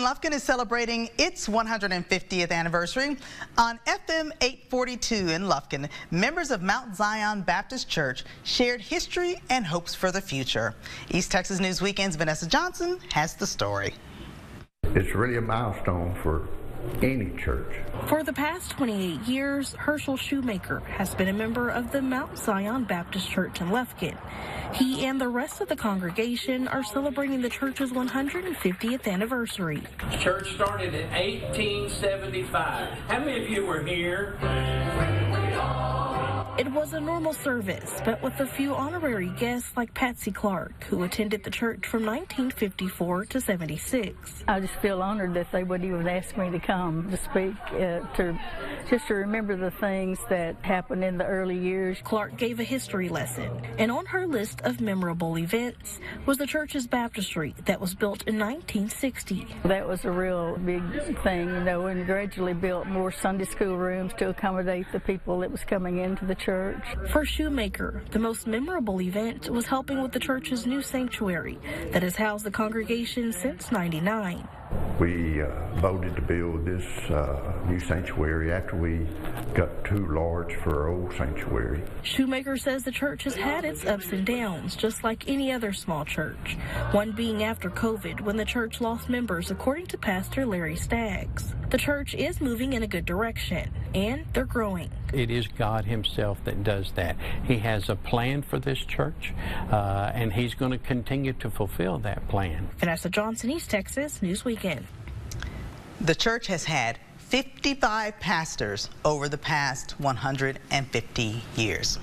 Lufkin is celebrating its 150th anniversary. On FM 842 in Lufkin, members of Mount Zion Baptist Church shared history and hopes for the future. East Texas News Weekend's Vanessa Johnson has the story. It's really a milestone for any church. For the past 28 years, Herschel Shoemaker has been a member of the Mount Zion Baptist Church in Lufkin. He and the rest of the congregation are celebrating the church's 150th anniversary. The church started in 1875. How many of you were here? It was a normal service, but with a few honorary guests like Patsy Clark, who attended the church from 1954 to 76. I just feel honored that they would even ask me to come to speak, to remember the things that happened in the early years. Clark gave a history lesson, and on her list of memorable events was the church's baptistry that was built in 1960. That was a real big thing, and gradually built more Sunday school rooms to accommodate the people that was coming into the church. For Shoemaker, the most memorable event was helping with the church's new sanctuary that has housed the congregation since '99. We voted to build this new sanctuary after we got too large for our old sanctuary. Shoemaker says the church has had its ups and downs, just like any other small church. One being after COVID, when the church lost members, according to Pastor Larry Staggs. The church is moving in a good direction, and they're growing. It is God himself that does that. He has a plan for this church, and he's going to continue to fulfill that plan. Vanessa Johnson, East Texas News Weekend. The church has had 55 pastors over the past 150 years.